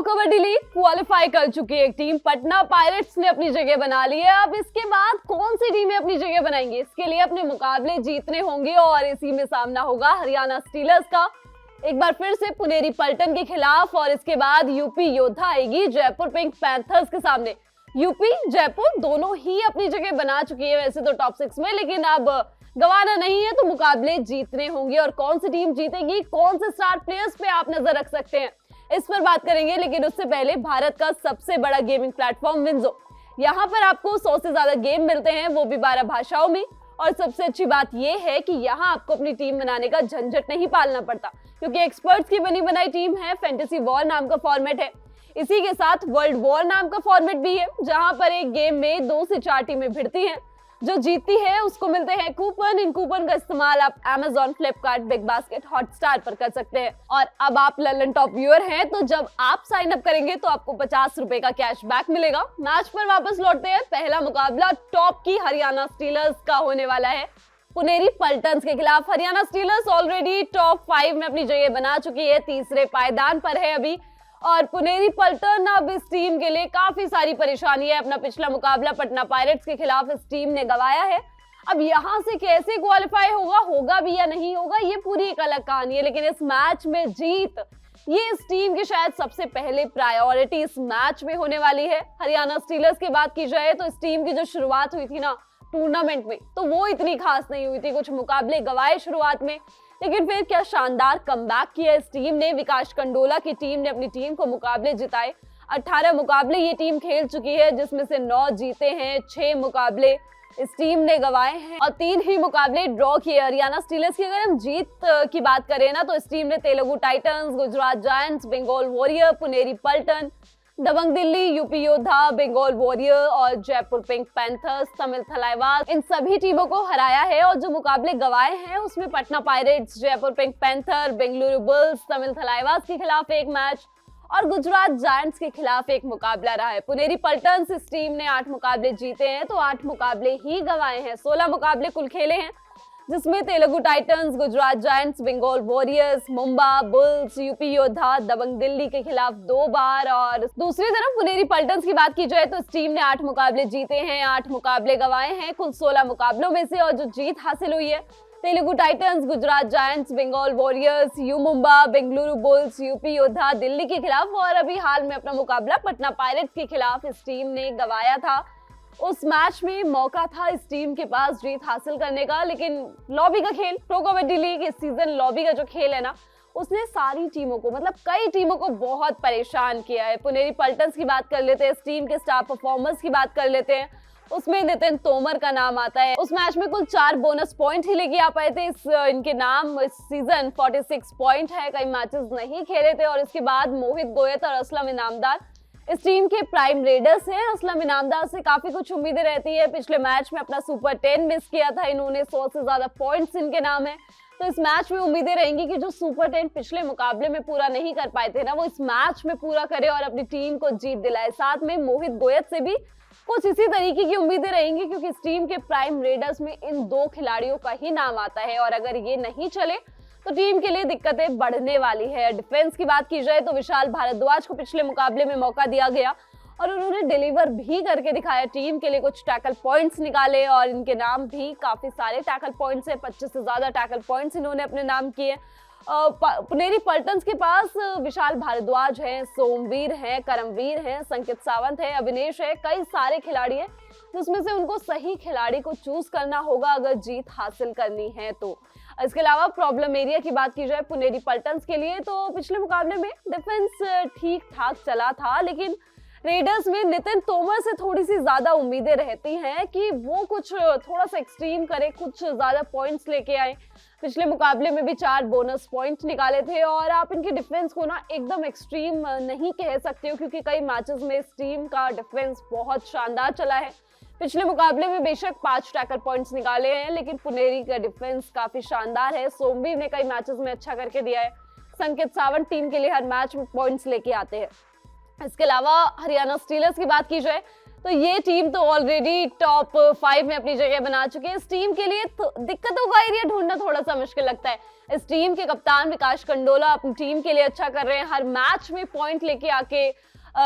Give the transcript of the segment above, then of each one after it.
Kabaddi league qualify कर चुकी एक टीम पटना पायरेट्स ने अपनी जगह बना ली है। अब इसके बाद कौन सी टीमें अपनी जगह बनाएंगी, इसके लिए अपने मुकाबले जीतने होंगे और इसी में सामना होगा हरियाणा स्टीलर्स का एक बार फिर से पुनेरी पल्टन के खिलाफ, और इसके बाद यूपी योद्धा आएगी जयपुर पिंक पैंथर्स के सामने। यूपी जयपुर दोनों ही अपनी जगह बना चुकी है वैसे तो टॉप 6 में, लेकिन अब गंवाना नहीं है तो मुकाबले जीतने होंगे। और कौन सी टीम जीतेगी, कौन से स्टार प्लेयर्स पे आप नजर रख सकते हैं, इस पर बात करेंगे। लेकिन उससे पहले भारत का सबसे बड़ा गेमिंग प्लेटफॉर्म विंजो, यहाँ पर आपको 100 से ज्यादा गेम मिलते हैं, वो भी 12 भाषाओं में। और सबसे अच्छी बात यह है कि यहाँ आपको अपनी टीम बनाने का झंझट नहीं पालना पड़ता, क्योंकि एक्सपर्ट्स की बनी बनाई टीम है। फैंटेसी वॉर नाम का फॉर्मेट है, इसी के साथ वर्ल्ड वॉर नाम का फॉर्मेट भी है, जहां पर एक गेम में 2 से 4 टीमें भिड़ती हैं। जो जीतती है उसको मिलते हैं कूपन। इन कूपन का इस्तेमाल आप Amazon, Flipkart, big basket, Hotstar पर कर सकते हैं। और अब आप ललन टॉप व्यूअर हैं तो जब आप साइन अप करेंगे तो आपको 50 रुपए का कैशबैक मिलेगा। मैच पर वापस लौटते हैं। पहला मुकाबला टॉप की हरियाणा स्टीलर्स का होने वाला है पुनेरी पल्टन्स के खिलाफ। हरियाणा स्टीलर्स ऑलरेडी टॉप 5 में अपनी जगह बना चुकी है, तीसरे पायदान पर है अभी। और पुनेरी पल्टन अब इस टीम के लिए काफी सारी परेशानी है। अपना पिछला मुकाबला पटना पायरेट्स के खिलाफ इस टीम ने गंवाया है। अब यहां से कैसे क्वालिफाई होगा भी या नहीं होगा, ये पूरी एक अलग कहानी है। लेकिन इस मैच में जीत, ये इस टीम की शायद सबसे पहले प्रायोरिटी इस मैच में होने वाली है। हरियाणा स्टीलर्स की बात की जाए तो इस टीम की जो शुरुआत हुई थी ना टूर्नामेंट में, तो वो इतनी खास नहीं हुई थी। कुछ मुकाबले गंवाए शुरुआत में, लेकिन फिर क्या शानदार कमबैक किया इस टीम ने। विकास कंडोला की टीम ने अपनी टीम को मुकाबले जिताए। 18 मुकाबले ये टीम खेल चुकी है, जिसमें से 9 जीते हैं, 6 मुकाबले इस टीम ने गंवाए हैं और 3 ही मुकाबले ड्रॉ किए। हरियाणा स्टीलर्स की अगर हम जीत की बात करें ना, तो इस टीम ने Telugu Titans, Gujarat Giants, Bengal Warrior, Puneri Paltan, Dabang Delhi, UP Yoddha, Bengal Warrior और जयपुर पिंक पैंथर्स, तमिल थलाइवास, इन सभी टीमों को हराया है। और जो मुकाबले गंवाए हैं उसमें Patna pirates, Jaipur Pink panther, Bengaluru bulls, Tamil Thalaivas के खिलाफ एक मैच और गुजरात जायंट्स के खिलाफ एक मुकाबला रहा है। पुनेरी पल्टन्स इस टीम ने 8 मुकाबले जीते हैं तो 8 मुकाबले ही गंवाए हैं। 16 मुकाबले कुल खेले हैं, जिसमें Telugu Titans, Gujarat Giants, Bengal Warriors, Mumba Bulls, UP Yoddha, Dabang Delhi के खिलाफ 2 बार। और दूसरी तरफ पुनेरी पल्टन्स की बात की जाए तो इस टीम ने 8 मुकाबले जीते हैं, 8 मुकाबले गंवाए हैं कुल 16 मुकाबलों में से। और जो जीत हासिल हुई है Telugu Titans, Gujarat Giants, Bengal Warriors, U Mumba, Bengaluru Bulls, UP Yoddha, Delhi के खिलाफ और अभी हाल में अपना मुकाबला पटना पायरेट्स के खिलाफ इस टीम ने गंवाया था। उस मैच में मौका था इस टीम के पास जीत हासिल करने का, लेकिन लॉबी का खेल, प्रो कबड्डी लीग इस सीजन लॉबी का जो खेल है ना, उसने सारी टीमों को, मतलब कई टीमों को बहुत परेशान किया है। पुनेरी पल्टन्स की बात कर लेते हैं, इस टीम के स्टार परफॉर्मर्स की बात कर लेते हैं, उसमें नितिन तोमर का नाम आता है। उस मैच में कुल 4 बोनस पॉइंट ही लेके आ पाए थे। इनके नाम इस सीजन 46 पॉइंट है, कई मैचेस नहीं खेले थे। और इसके बाद मोहित गोयत और असलम इनामदार इस टीम के प्राइम रेडर्स हैं। असलम इनामदार से काफी कुछ उम्मीदें रहती है। पिछले मैच में अपना सुपर 10 मिस किया था इन्होंने, 100 से ज्यादा पॉइंट्स इनके नाम है। तो इस मैच में उम्मीदें रहेंगी कि जो सुपर 10 पिछले मुकाबले में पूरा नहीं कर पाए थे ना, वो इस मैच में पूरा करे और अपनी टीम को जीत दिलाए। साथ में मोहित गोयत से भी कुछ इसी तरीके की उम्मीदें रहेंगी, क्योंकि इस टीम के प्राइम रेडर्स में इन 2 खिलाड़ियों का ही नाम आता है। और अगर ये नहीं चले तो टीम के लिए दिक्कतें बढ़ने वाली है। डिफेंस की बात की जाए तो विशाल भारद्वाज को पिछले मुकाबले में मौका दिया गया और उन्होंने डिलीवर भी करके दिखाया। टीम के लिए कुछ टैकल पॉइंट्स निकाले और इनके नाम भी काफी सारे टैकल पॉइंट्स है, 25 से ज्यादा टैकल पॉइंट्स इन्होंने अपने नाम किए। पुनेरी पल्टन्स के पास विशाल भारद्वाज है, सोमवीर है, करमवीर है, संकित सावंत है, अविनेश है, कई सारे खिलाड़ी हैं, जिसमें से उनको सही खिलाड़ी को चूज करना होगा अगर जीत हासिल करनी है तो। इसके अलावा प्रॉब्लम एरिया की बात की जाए पुनेरी पल्टन्स के लिए, तो पिछले मुकाबले में डिफेंस ठीक ठाक चला था, लेकिन रेडर्स में नितिन तोमर से थोड़ी सी ज्यादा उम्मीदें रहती हैं कि वो कुछ थोड़ा सा एक्सट्रीम करे, कुछ ज्यादा पॉइंट्स लेके आए। पिछले मुकाबले में भी 4 बोनस पॉइंट्स निकाले थे। और आप इनकी डिफेंस को ना एकदम एक्सट्रीम नहीं कह सकते हो, क्योंकि कई मैचेस में इस टीम का डिफेंस बहुत शानदार चला है। पिछले मुकाबले में बेशक 5 टैकल पॉइंट्स निकाले हैं, लेकिन पुनेरी का डिफेंस काफी शानदार है। सोमवीर ने कई मैचेस में अच्छा करके दिया है। संकित सावंत टीम के लिए हर मैच में पॉइंट्स लेके आते हैं। इसके अलावा हरियाणा स्टीलर्स की बात की जाए तो ये टीम तो ऑलरेडी टॉप 5 में अपनी जगह बना चुकी है। इस टीम के लिए दिक्कतों का एरिया ढूंढना थोड़ा सा मुश्किल लगता है। इस टीम के कप्तान विकास कंडोला अपनी टीम के लिए अच्छा कर रहे हैं, हर मैच में पॉइंट लेके आके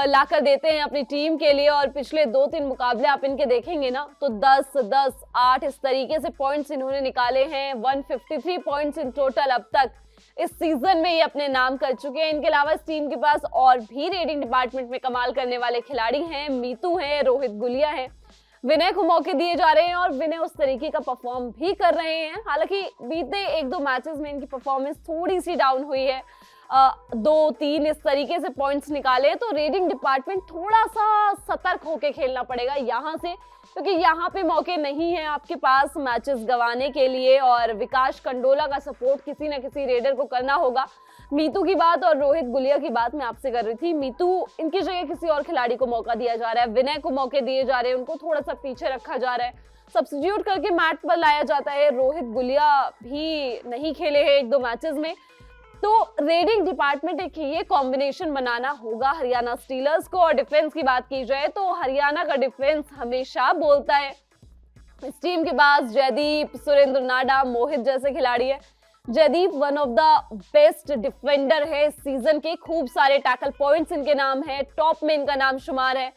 लाकर देते हैं अपनी टीम के लिए। और पिछले 2-3 मुकाबले आप इनके देखेंगे ना तो 10-10, 8 इस तरीके से पॉइंट्स इन्होंने निकाले हैं। 153 पॉइंट्स इन टोटल अब तक इस सीजन में ये अपने नाम कर चुके हैं। इनके अलावा इस टीम के पास और भी रेडिंग डिपार्टमेंट में कमाल करने वाले खिलाड़ी हैं। मीतू हैं, रोहित गुलिया हैं, विनय को मौके दिए जा रहे हैं और विनय उस तरीके का परफॉर्म भी कर रहे हैं। हालांकि बीते 1-2 मैचेस में इनकी परफॉर्मेंस थोड़ी सी डाउन हुई है, 2-3 इस तरीके से पॉइंट्स निकाले। तो रेडिंग डिपार्टमेंट थोड़ा सा सतर्क होकर खेलना पड़ेगा यहाँ से, क्योंकि यहाँ पे मौके नहीं है आपके पास मैचेस गंवाने के लिए। और विकास कंडोला का सपोर्ट किसी न किसी रेडर को करना होगा। मीतू की बात और रोहित गुलिया की बात मैं आपसे कर रही थी। मीतू, इनकी जगह किसी और खिलाड़ी को मौका दिया जा रहा है, विनय को मौके दिए जा रहे हैं, उनको थोड़ा सा पीछे रखा जा रहा है, सब्स्टिट्यूट करके मैट पर लाया जाता है। रोहित गुलिया भी नहीं खेले हैं 1-2 मैचेस में। तो रेडिंग डिपार्टमेंट एक ये कॉम्बिनेशन बनाना होगा हरियाणा स्टीलर्स को। और डिफेंस की बात की जाए तो हरियाणा का डिफेंस हमेशा बोलता है। इस टीम के पास जयदीप, सुरेंद्र नाडा, मोहित जैसे खिलाड़ी है। Jaydeep one of the best defender है इस सीजन के, खूब सारे टैकल पॉइंट्स इनके नाम है, टॉप में इनका नाम शुमार है,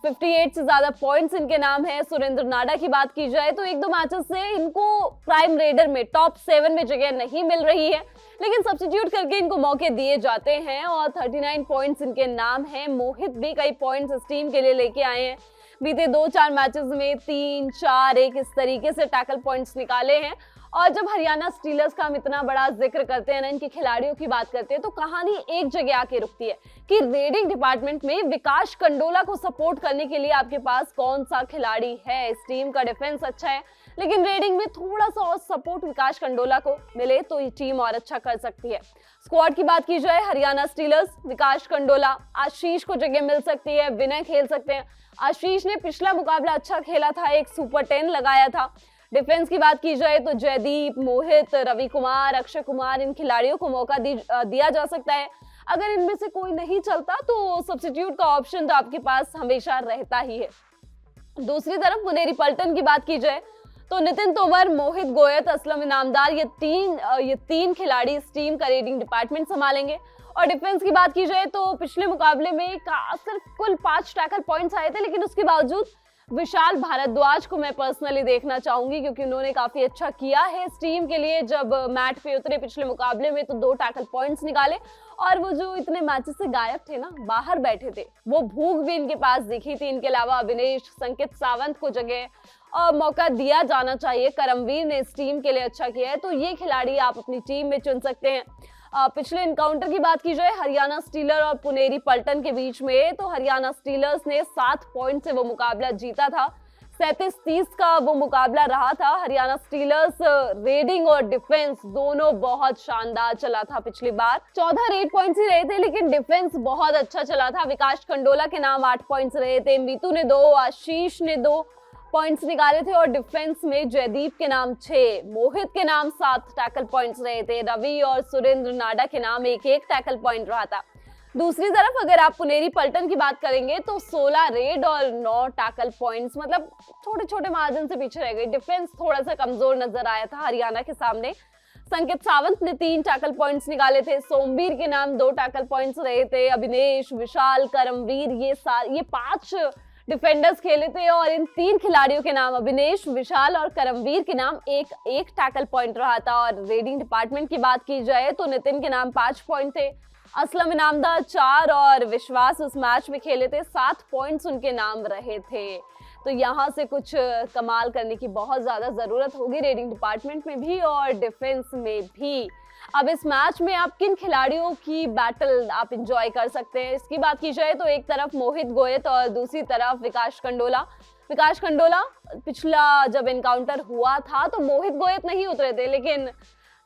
58 से ज्यादा पॉइंट्स इनके नाम है। सुरेंद्र नाडा की बात की जाए तो 1-2 मैचेस से इनको प्राइम रेडर में टॉप 7 में जगह नहीं मिल रही है, लेकिन सब्स्टिट्यूट करके इनको मौके दिए जाते हैं और 39 पॉइंट्स इनके नाम हैं। मोहित भी कई पॉइंट्स इस टीम के लिए लेके आए हैं। बीते 2-4 मैचेस में 3-4-1 इस तरीके से टैकल पॉइंट्स निकाले हैं। और जब हरियाणा स्टीलर्स का हम इतना बड़ा जिक्र करते हैं ना, इनके खिलाड़ियों की बात करते हैं, तो कहानी एक जगह आके रुकती है कि रेडिंग डिपार्टमेंट में विकास कंडोला को सपोर्ट करने के लिए आपके पास कौन सा खिलाड़ी है। इस टीम का डिफेंस अच्छा है, लेकिन रेडिंग में थोड़ा सा और सपोर्ट विकास कंडोला को मिले तो ये टीम और अच्छा कर सकती है। स्क्वाड की बात की जाए हरियाणा स्टीलर्स, विकास कंडोला, आशीष को जगह मिल सकती है, विनय खेल सकते हैं। आशीष ने पिछला मुकाबला अच्छा खेला था, एक सुपर 10 लगाया था। डिफेंस की बात की जाए तो जयदीप, मोहित, रवि कुमार, अक्षय कुमार, इन खिलाड़ियों को मौका दिया जा सकता है। अगर इनमें से कोई नहीं चलता तो सब्स्टिट्यूट का ऑप्शन तो आपके पास हमेशा रहता ही है। दूसरी तरफ पुनेरी पल्टन की बात की जाए तो नितिन तोमर, मोहित गोयत, असलम इनामदार, ये तीन खिलाड़ी इस टीम का रेडिंग डिपार्टमेंट संभालेंगे। और डिफेंस की बात की जाए तो पिछले मुकाबले में सिर्फ कुल 5 टैकल पॉइंट्स आए थे, लेकिन उसके बावजूद विशाल भारद्वाज को मैं पर्सनली देखना चाहूंगी, क्योंकि उन्होंने काफी अच्छा किया है इस टीम के लिए। जब मैट पे उतरे पिछले मुकाबले में तो 2 टैकल पॉइंट्स निकाले, और वो जो इतने मैचेस से गायब थे ना, बाहर बैठे थे, वो भूख भी इनके पास दिखी थी। इनके अलावा अविनेश, संकित सावंत को जगह और मौका दिया जाना चाहिए। करमवीर ने इस टीम के लिए अच्छा किया है, तो ये खिलाड़ी आप अपनी टीम में चुन सकते हैं। पिछले इनकाउंटर की बात की जाए हरियाणा स्टीलर और पुनेरी पल्टन के बीच में, तो हरियाणा स्टीलर्स ने 7 पॉइंट से वो मुकाबला जीता था। 37-30 का वो मुकाबला रहा था। हरियाणा स्टीलर्स रेडिंग और डिफेंस दोनों बहुत शानदार चला था पिछली बार। 14 रेड पॉइंट्स ही रहे थे, लेकिन डिफेंस बहुत अच्छा चला था। विकास कंडोला के नाम 8 पॉइंट्स रहे थे, मीतू ने 2, आशीष ने 2 पॉइंट्स निकाले थे, और डिफेंस में जयदीप के नाम 6, मोहित के नाम 7 टैकल पॉइंट्स रहे थे, रवि और सुरेंद्र नाडा के नाम 1-1 टैकल पॉइंट रहा था। दूसरी तरफ अगर आप पुनेरी पल्टन की बात करेंगे तो 16 रेड और 9 टैकल पॉइंट्स, मतलब छोटे छोटे मार्जिन से पीछे रह गई। डिफेंस थोड़ा सा कमजोर नजर आया था हरियाणा के सामने। संकित सावंत ने 3 टैकल पॉइंट्स निकाले थे, सोमवीर के नाम 2 टैकल पॉइंट्स रहे थे, अविनेश, विशाल, करमवीर, ये 5 डिफेंडर्स खेले थे, और इन 3 खिलाड़ियों के नाम अविनेश, विशाल और करमवीर के नाम 1-1 टैकल पॉइंट रहा था। और रेडिंग डिपार्टमेंट की बात की जाए तो नितिन के नाम 5 पॉइंट थे, असलम इनामदार 4 और विश्वास उस मैच में खेले थे, 7 पॉइंट्स उनके नाम रहे थे। तो यहाँ से कुछ कमाल करने की बहुत ज्यादा जरूरत होगी रेडिंग डिपार्टमेंट में भी और डिफेंस में भी। अब इस मैच में आप किन खिलाड़ियों की बैटल आप एंजॉय कर सकते हैं, इसकी बात की जाए तो एक तरफ मोहित गोयत और दूसरी तरफ विकास कंडोला। विकास कंडोला पिछला जब एनकाउंटर हुआ था तो मोहित गोयत नहीं उतरे थे, लेकिन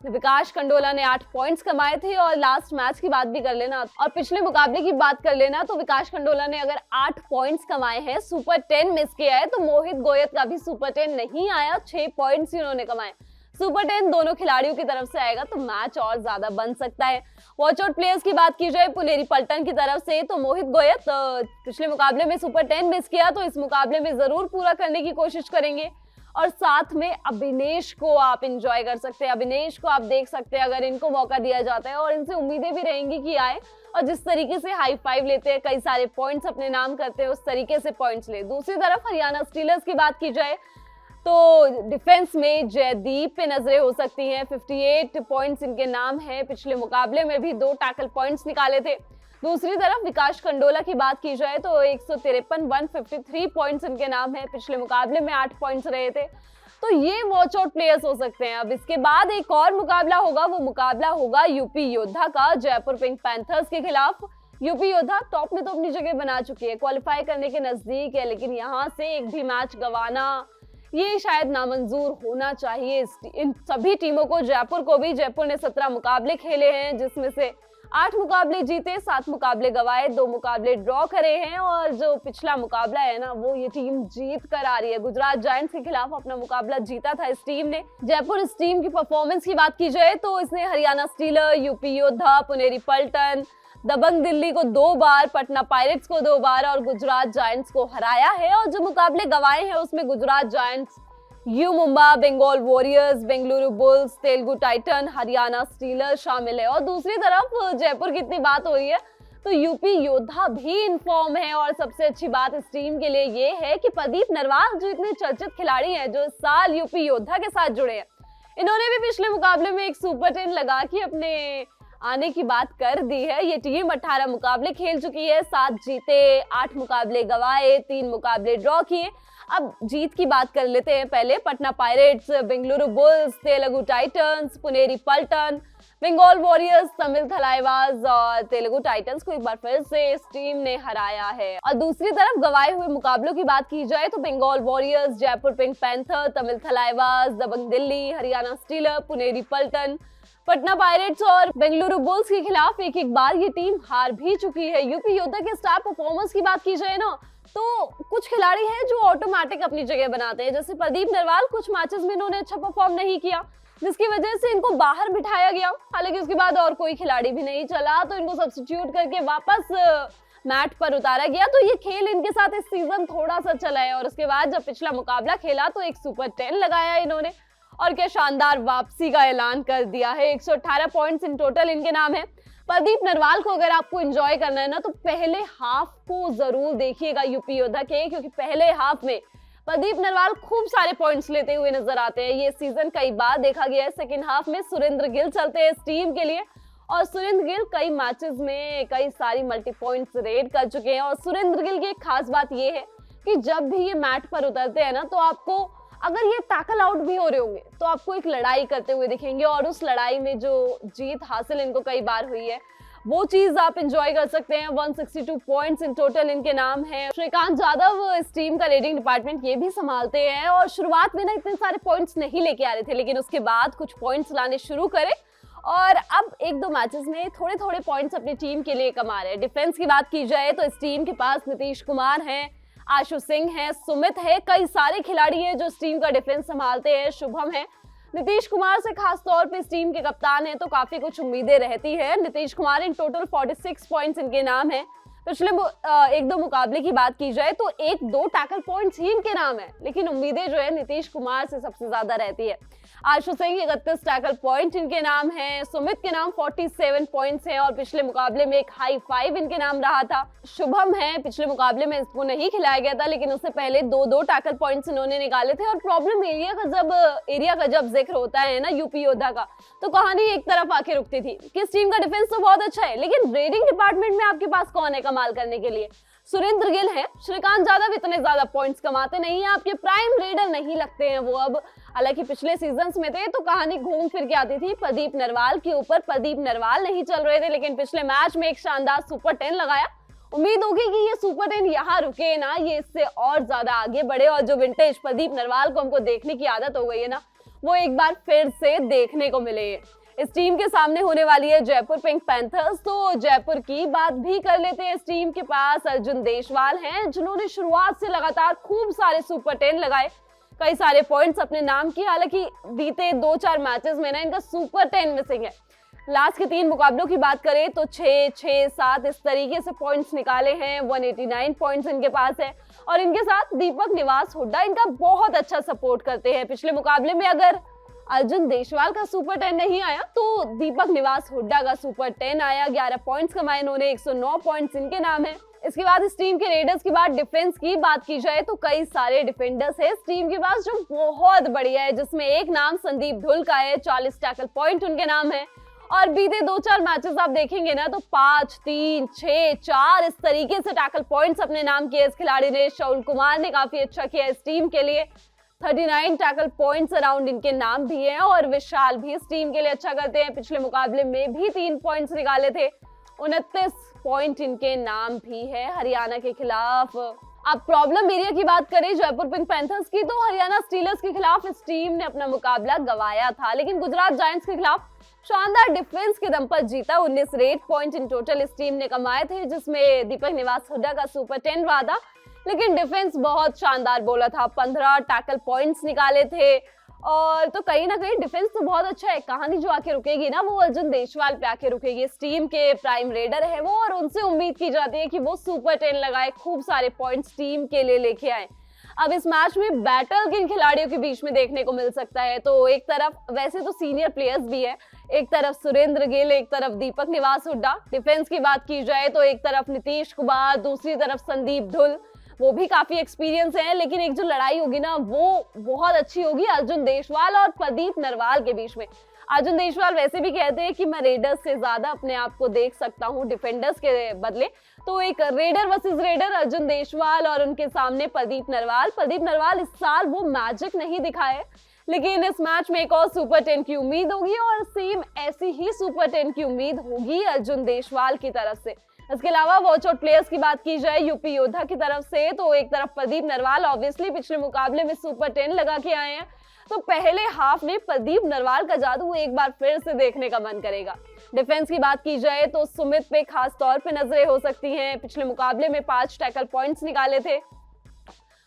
विकास कंडोला ने 8 पॉइंट्स कमाए थे। और लास्ट मैच की बात भी कर लेना और पिछले मुकाबले की बात कर लेना तो विकास कंडोला ने अगर 8 पॉइंट्स कमाए हैं, सुपर 10 मिस किया है, तो मोहित गोयत का भी सुपर 10 नहीं आया, 6 पॉइंट्स ही उन्होंने कमाए। सुपर 10 दोनों खिलाड़ियों की तरफ से आएगा तो मैच और ज्यादा बन सकता है। वॉच आउट प्लेयर्स की बात की जाए पुनेरी पल्टन की तरफ से तो मोहित गोयत पिछले मुकाबले में सुपर 10 मिस किया तो इस मुकाबले में जरूर पूरा करने की कोशिश करेंगे। और साथ में अभिनेश को आप एंजॉय कर सकते हैं, अभिनेश को आप देख सकते हैं अगर इनको मौका दिया जाता है, और इनसे उम्मीदें भी रहेंगी कि आए और जिस तरीके से हाई फाइव लेते हैं, कई सारे पॉइंट्स अपने नाम करते हैं, उस तरीके से पॉइंट्स ले। दूसरी तरफ हरियाणा स्टीलर्स की बात की जाए तो डिफेंस में जयदीप पे नजरें हो सकती हैं। 58 पॉइंट्स इनके नाम है, पिछले मुकाबले में भी 2 टैकल पॉइंट्स निकाले थे। दूसरी तरफ विकास खंडोला की बात की जाए तो 153 पॉइंट्स इनके नाम है, पिछले मुकाबले में 8 पॉइंट्स रहे थे। तो ये वॉच आउट प्लेयर्स हो सकते हैं। अब इसके बाद एक और मुकाबला होगा, वो मुकाबला होगा यूपी योद्धा का जयपुर पिंक पैंथर्स के खिलाफ। यूपी योद्धा टॉप में तो अपनी जगह बना चुकी है, क्वालिफाई करने के नजदीक है, लेकिन यहाँ से एक भी मैच गंवाना ये शायद नामंजूर होना चाहिए इन सभी टीमों को। जयपुर को भी, जयपुर ने 17 मुकाबले खेले हैं जिसमें से 8 मुकाबले जीते, 7 मुकाबले गंवाए, 2 मुकाबले ड्रॉ करे हैं, और जो पिछला मुकाबला है ना वो ये टीम जीत कर आ रही है। गुजरात जायंट्स के खिलाफ अपना मुकाबला जीता था इस टीम ने। जयपुर इस टीम की परफॉर्मेंस की बात की जाए तो इसने हरियाणा स्टीलर, यूपी योद्धा, पुनेरी पल्टन, दबंग दिल्ली को 2 बार, पटना पायरेट्स को 2 बार और गुजरात जायंट्स को हराया है। और जो मुकाबले गंवाए हैं उसमें Gujarat Giants, U Mumba, Bengal Warriors, Bengaluru Bulls, Telugu Titan, Haryana Steeler शामिल है। और दूसरी तरफ जयपुर की इतनी बात हो रही है तो यूपी योद्धा भी इन फॉर्म है, और सबसे अच्छी बात इस टीम के लिए ये है कि प्रदीप नरवाल जो इतने चर्चित खिलाड़ी हैं जो इस साल यूपी योद्धा के साथ जुड़े हैं, इन्होंने भी पिछले मुकाबले में एक सुपर 10 लगा के अपने आने की बात कर दी है। ये टीम 18 मुकाबले खेल चुकी है, 7 जीते, 8 मुकाबले गंवाए, 3 मुकाबले ड्रॉ किए। अब जीत की बात कर लेते हैं पहले। Patna Pirates, Bengaluru Bulls, Telugu Titans, Puneri Paltan, Bengal Warriors, Tamil Thalaivas और तेलुगु टाइटंस को एक बार फिर से इस टीम ने हराया है। और दूसरी तरफ गंवाए हुए मुकाबलों की बात की जाए तो Bengal Warriors, Jaipur Pink Panther, Tamil Thalaivas, Dabang Delhi, Haryana Steeler, Puneri Paltan, Patna Pirates और बेंगलुरु बुल्स के खिलाफ एक बार ये टीम हार भी चुकी है। यूपी योद्धा के स्टार परफॉर्मेंस की बात की जाए ना तो कुछ खिलाड़ी हैं जो ऑटोमेटिक अपनी जगह बनाते हैं, जैसे प्रदीप नरवाल। कुछ मैचेस में इन्होंने अच्छा परफॉर्म नहीं किया जिसकी वजह से इनको बाहर बिठाया गया, हालांकि उसके बाद और कोई खिलाड़ी भी नहीं चला तो इनको सब्स्टिट्यूट करके वापस मैट पर उतारा गया। तो ये खेल इनके साथ इस सीजन थोड़ा सा चला है। और उसके बाद जब पिछला मुकाबला खेला तो एक सुपर 10 लगाया इन्होंने, और क्या शानदार वापसी का ऐलान कर दिया है। 118 पॉइंट्स इन टोटल इनके नाम है। प्रदीप नरवाल को अगर आपको एंजॉय करना है ना तो पहले हाफ को जरूर देखिएगा यूपी योद्धा के, क्योंकि पहले हाफ में प्रदीप नरवाल खूब सारे पॉइंट्स लेते हुए नजर आते हैं। ये सीजन कई बार देखा गया है। सेकंड हाफ में सुरेंद्र गिल चलते हैं इस टीम के लिए, और सुरेंद्र गिल कई मैचेस में कई सारी मल्टी पॉइंट्स रेड कर चुके हैं। और सुरेंद्र गिल की एक खास बात ये है कि जब भी ये मैट पर उतरते हैं ना तो आपको, अगर ये टैकल आउट भी हो रहे होंगे तो आपको एक लड़ाई करते हुए दिखेंगे, और उस लड़ाई में जो जीत हासिल इनको कई बार हुई है वो चीज आप एंजॉय कर सकते हैं। 162 पॉइंट्स इन टोटल इनके नाम है। श्रीकांत यादव इस टीम का रेटिंग डिपार्टमेंट ये भी संभालते हैं, और शुरुआत में ना इतने सारे पॉइंट्स नहीं लेके आ रहे थे, लेकिन उसके बाद कुछ पॉइंट्स लाने शुरू करे और अब 1-2 मैचेस में थोड़े थोड़े पॉइंट्स अपनी टीम के लिए कमा रहे हैं। डिफेंस की बात की जाए तो इस टीम के पास नीतीश कुमार हैं, आशु सिंह है, सुमित है, कई सारे खिलाड़ी हैं जो इस टीम का डिफेंस संभालते हैं। शुभम है, नीतीश कुमार से खास तौर पे इस टीम के कप्तान हैं तो काफी कुछ उम्मीदें रहती है। Nitish Kumar in total 46 points इनके नाम है। पिछले 1-2 मुकाबले की बात की जाए तो 1-2 टैकल पॉइंट्स ही इनके नाम है, लेकिन उम्मीदें जो है नीतीश कुमार से सबसे ज्यादा रहती है। आशु सिंह 31 टैकल पॉइंट इनके नाम है। सुमित के नाम 47 पॉइंट्स हैं और पिछले मुकाबले में एक हाई 5 इनके नाम रहा था। शुभम है, पिछले मुकाबले में इसको नहीं खिलाया गया था लेकिन उससे पहले 2-2 टैकल पॉइंट्स इन्होंने निकाले थे। और प्रॉब्लम एरिया का जब जिक्र होता है ना यूपी योद्धा का, तो कहानी एक तरफ आके रुकती थी कि इस टीम का डिफेंस तो बहुत अच्छा है, लेकिन रेडिंग डिपार्टमेंट में आपके पास कौन है कमाल करने के लिए? सुरेंद्र गिल है। श्रीकांत यादव इतने ज्यादा पॉइंट्स कमाते नहीं है, आपके प्राइम रेडर नहीं लगते हैं वो अब। हालांकि पिछले सीजन्स में थे तो कहानी घूम फिर के आती थी प्रदीप नरवाल के ऊपर। प्रदीप नरवाल नहीं चल रहे थे, लेकिन पिछले मैच में एक शानदार सुपर 10 लगाया। उम्मीद होगी कि ये सुपर 10 यहाँ रुके ना, ये इससे और ज्यादा आगे बढ़े और जो विंटेज प्रदीप नरवाल को हमको देखने की आदत हो गई है ना, वो एक बार फिर से देखने को मिले। इस टीम के सामने होने वाली है जयपुर पिंक पैंथर्स, तो जयपुर की बात भी कर लेते हैं। इस टीम के पास अर्जुन देशवाल हैं जिन्होंने शुरुआत से लगातार खूब सारे सुपर 10 लगाए। कई सारे पॉइंट्स अपने नाम किए। हालांकि बीते 2-4 मैचेस में ना इनका सुपर 10 मिसिंग है। लास्ट के 3 मुकाबलों की बात करें तो 6, 6, 7 इस तरीके से पॉइंट्स निकाले हैं। 189 पॉइंट्स इनके पास है और इनके साथ दीपक निवास हुड्डा इनका बहुत अच्छा सपोर्ट करते हैं। पिछले मुकाबले में अगर अर्जुन देशवाल का सुपर 10 नहीं आया तो दीपक निवास हुड्डा का सुपर 10 आया। 11 पॉइंट्स कमाए इन्होंने, 109 पॉइंट्स इनके नाम है। इसके बाद इस टीम के रेडर्स की डिफेंस की बात की जाए तो कई सारे डिफेंडर्स है इस टीम के पास जो बहुत बढ़िया है, जिसमें एक नाम संदीप धुल का है। 40 टैकल पॉइंट उनके नाम है और बीते 2-4 मैचेस आप देखेंगे ना तो 5, 3, 6, 4 इस तरीके से टैकल पॉइंट्स अपने नाम किए इस खिलाड़ी ने। शाहुल कुमार ने काफी अच्छा किया इस टीम के लिए। 39 टैकल पॉइंट्स अराउंड इनके नाम भी हैं और विशाल भी इस टीम के लिए अच्छा करते हैं। पिछले मुकाबले में भी 3 पॉइंट्स निकाले थे। 29 पॉइंट इनके नाम भी है हरियाणा के खिलाफ। अब प्रॉब्लम एरिया की बात करें जयपुर पिंक पैंथर्स की तो हरियाणा स्टीलर्स के खिलाफ इस टीम ने अपना मुकाबला गंवाया था, लेकिन गुजरात जायंट्स के खिलाफ शानदार डिफेंस के दम पर जीता। 19 रेड पॉइंट इन टोटल इस टीम ने कमाए थे, जिसमें दीपक निवास हुड्डा का सुपर 10 रहा था, लेकिन डिफेंस बहुत शानदार बोला था। 15 टैकल पॉइंट्स निकाले थे और तो कहीं ना कहीं डिफेंस तो बहुत अच्छा है। कहानी जो आके रुकेगी ना वो अर्जुन देशवाल पे आके रुकेगी। इस टीम के प्राइम रेडर है वो और उनसे उम्मीद की जाती है कि वो सुपर 10 लगाए, खूब सारे पॉइंट्स टीम के लिए लेके आए। अब इस मैच में बैटल किन खिलाड़ियों के बीच में देखने को मिल सकता है तो एक तरफ वैसे तो सीनियर प्लेयर्स भी है, एक तरफ सुरेंद्र गिल, एक तरफ दीपक निवास हुड्डा। डिफेंस की बात की जाए तो एक तरफ नीतीश कुमार, दूसरी तरफ संदीप धुल, वो भी काफी एक्सपीरियंस है। लेकिन एक जो लड़ाई होगी ना वो बहुत अच्छी होगी अर्जुन देशवाल और प्रदीप नरवाल के बीच में। अर्जुन देशवाल वैसे भी कहते हैं कि मैं रेडर्स से ज्यादा अपने आप को देख सकता हूँ डिफेंडर्स के बदले, तो एक raider versus raider Arjun Deshwal और उनके सामने प्रदीप नरवाल। प्रदीप नरवाल इस साल वो मैजिक नहीं दिखाए, लेकिन इस मैच में एक और सुपर 10 की उम्मीद होगी और सेम ऐसी ही सुपर 10 की उम्मीद होगी अर्जुन देशवाल की तरफ से। इसके अलावा वॉच आउट प्लेयर्स की बात की जाए यूपी योद्धा की तरफ से तो एक तरफ प्रदीप नरवाल ऑब्वियसली पिछले मुकाबले में सुपर 10 लगा के आए हैं, तो पहले हाफ में प्रदीप नरवाल का जादू एक बार फिर से देखने का मन करेगा। डिफेंस की बात की जाए तो सुमित पे खास तौर पे नजरें हो सकती हैं। पिछले मुकाबले में 5 टैकल पॉइंट्स निकाले थे,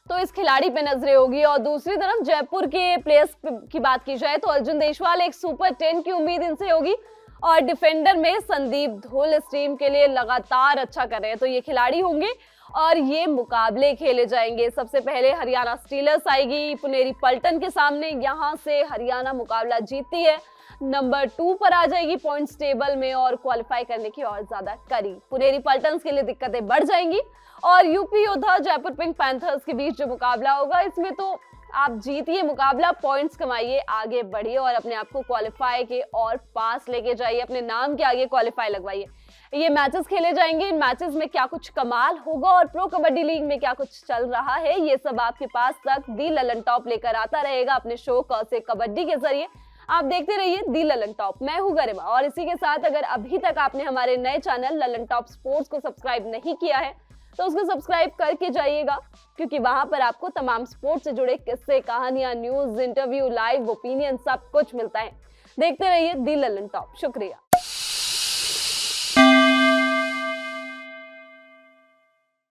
तो इस खिलाड़ी पे नजरें होगी। और दूसरी तरफ जयपुर के प्लेयर्स की बात की जाए तो अर्जुन देशवाल, एक सुपर 10 की उम्मीद इनसे होगी और डिफेंडर में संदीप धुल इस टीम के लिए लगातार अच्छा कर रहे हैं, तो ये खिलाड़ी होंगे और ये मुकाबले खेले जाएंगे। सबसे पहले हरियाणा स्टीलर्स आएगी पुनेरी पल्टन के सामने। यहाँ से हरियाणा मुकाबला जीतती है, नंबर 2 पर आ जाएगी पॉइंट्स टेबल में और क्वालिफाई करने की और ज्यादा करीब। पुनेरी पल्टन के लिए दिक्कतें बढ़ जाएंगी और यूपी योद्धा जयपुर पिंक पैंथर्स के बीच जो मुकाबला होगा इसमें तो आप जीतिए मुकाबला, पॉइंट्स कमाइए, आगे बढ़िए और अपने आप को क्वालिफाई के और पास लेके जाइए, अपने नाम के आगे क्वालिफाई लगवाइए। ये मैचेस खेले जाएंगे, इन मैचेस में क्या कुछ कमाल होगा और प्रो कबड्डी लीग में क्या कुछ चल रहा है ये सब आपके पास तक दी ललन टॉप लेकर आता रहेगा अपने शो क से कबड्डी के जरिए। आप देखते रहिए दी ललन टॉप। मैं हूं गरिमा और इसी के साथ अगर अभी तक आपने हमारे नए चैनल ललन टॉप स्पोर्ट्स को सब्सक्राइब नहीं किया है तो उसको सब्सक्राइब करके जाइएगा, क्योंकि वहां पर आपको तमाम स्पोर्ट्स से जुड़े किस्से, कहानियां, न्यूज, इंटरव्यू, लाइव ओपिनियन सब कुछ मिलता है। देखते रहिए दी ललन टॉप। शुक्रिया।